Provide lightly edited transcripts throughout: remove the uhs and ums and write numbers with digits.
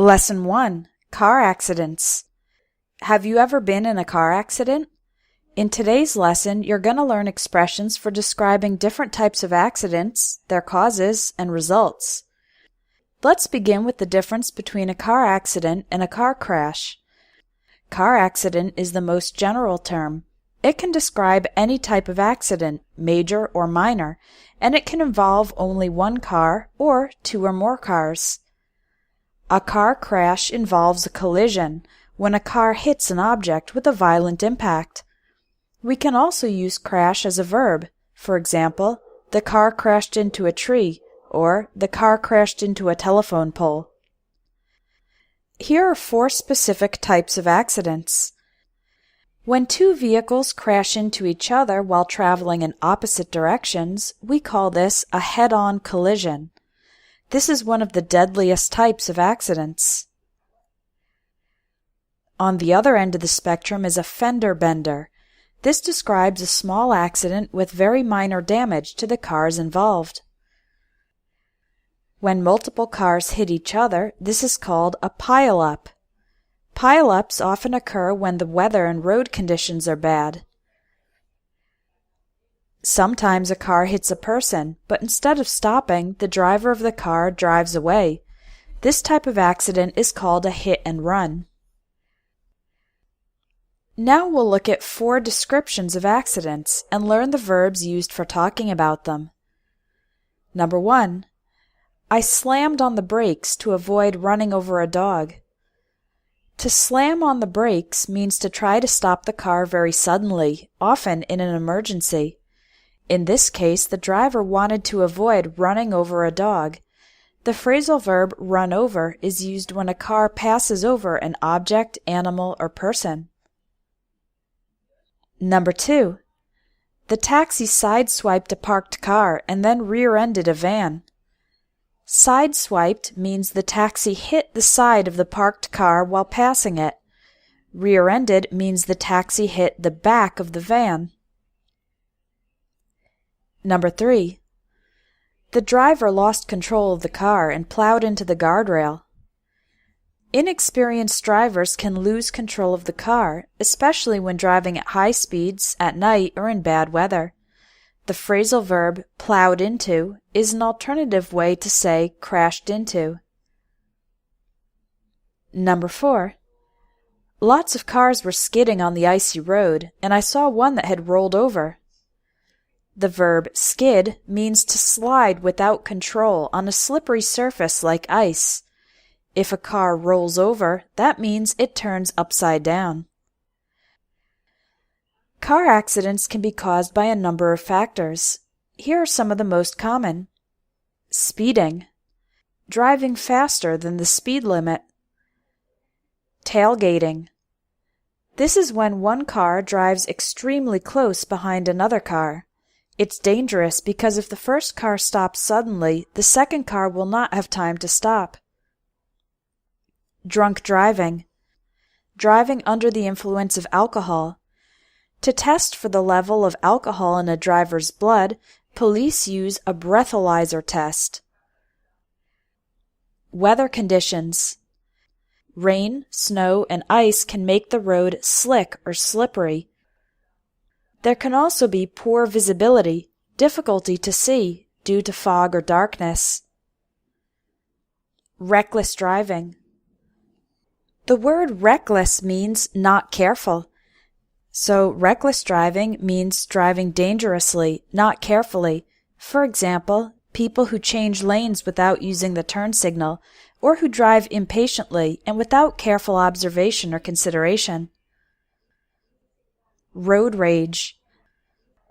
Lesson 1. Car Accidents. Have you ever been in a car accident? In today's lesson, you're going to learn expressions for describing different types of accidents, their causes, and results. Let's begin with the difference between a car accident and a car crash. Car accident is the most general term. It can describe any type of accident, major or minor, and it can involve only one car or two or more cars. A car crash involves a collision, when a car hits an object with a violent impact. We can also use crash as a verb. For example, the car crashed into a tree, or the car crashed into a telephone pole. Here are 4 specific types of accidents. When two vehicles crash into each other while traveling in opposite directions, we call this a head-on collision. This is one of the deadliest types of accidents. On the other end of the spectrum is a fender bender. This describes a small accident with very minor damage to the cars involved. When multiple cars hit each other, this is called a pile-up. Pile-ups often occur when the weather and road conditions are bad. Sometimes a car hits a person, but instead of stopping, the driver of the car drives away. This type of accident is called a hit and run. Now we'll look at 4 descriptions of accidents and learn the verbs used for talking about them. Number 1. I slammed on the brakes to avoid running over a dog. To slam on the brakes means to try to stop the car very suddenly, often in an emergency. In this case, the driver wanted to avoid running over a dog. The phrasal verb run over is used when a car passes over an object, animal, or person. Number 2. The taxi sideswiped a parked car and then rear-ended a van. Sideswiped means the taxi hit the side of the parked car while passing it. Rear-ended means the taxi hit the back of the van. Number 3. The driver lost control of the car and plowed into the guardrail. Inexperienced drivers can lose control of the car, especially when driving at high speeds, at night, or in bad weather. The phrasal verb plowed into is an alternative way to say crashed into. Number 4. Lots of cars were skidding on the icy road, and I saw one that had rolled over. The verb skid means to slide without control on a slippery surface like ice. If a car rolls over, that means it turns upside down. Car accidents can be caused by a number of factors. Here are some of the most common. Speeding, driving faster than the speed limit. Tailgating. This is when one car drives extremely close behind another car. It's dangerous because if the first car stops suddenly, the second car will not have time to stop. Drunk driving. Driving under the influence of alcohol. To test for the level of alcohol in a driver's blood, police use a breathalyzer test. Weather conditions. Rain, snow, and ice can make the road slick or slippery. There can also be poor visibility, difficulty to see due to fog or darkness. Reckless driving. The word reckless means not careful. So reckless driving means driving dangerously, not carefully. For example, people who change lanes without using the turn signal, or who drive impatiently and without careful observation or consideration. Road rage.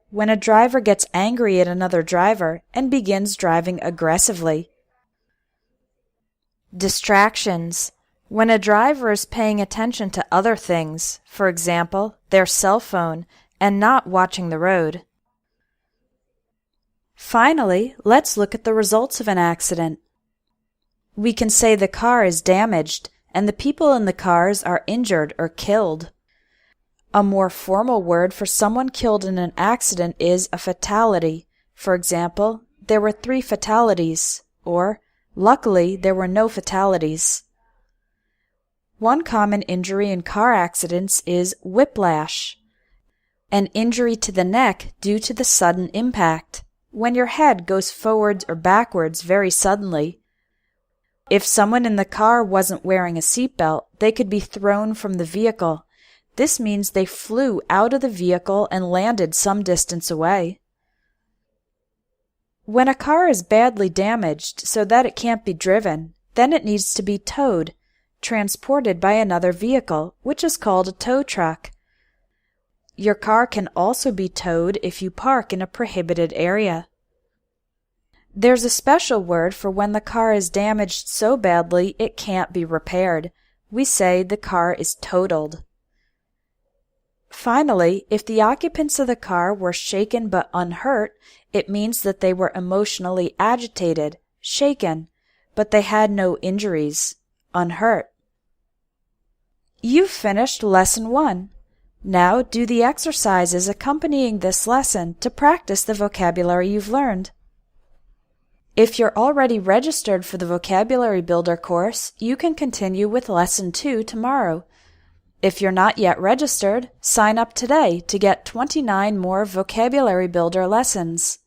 When a driver gets angry at another driver and begins driving aggressively. Distractions. When a driver is paying attention to other things, for example, their cell phone, and not watching the road. Finally, let's look at the results of an accident. We can say the car is damaged and the people in the cars are injured or killed. A more formal word for someone killed in an accident is a fatality. For example, there were 3 fatalities, or luckily there were no fatalities. One common injury in car accidents is whiplash, an injury to the neck due to the sudden impact, when your head goes forwards or backwards very suddenly. If someone in the car wasn't wearing a seatbelt, they could be thrown from the vehicle. This means they flew out of the vehicle and landed some distance away. When a car is badly damaged so that it can't be driven, then it needs to be towed, transported by another vehicle, which is called a tow truck. Your car can also be towed if you park in a prohibited area. There's a special word for when the car is damaged so badly it can't be repaired. We say the car is totaled. Finally, if the occupants of the car were shaken but unhurt, it means that they were emotionally agitated, shaken, but they had no injuries, unhurt. You've finished Lesson 1. Now do the exercises accompanying this lesson to practice the vocabulary you've learned. If you're already registered for the Vocabulary Builder course, you can continue with Lesson 2 tomorrow. If you're not yet registered, sign up today to get 29 more Vocabulary Builder lessons.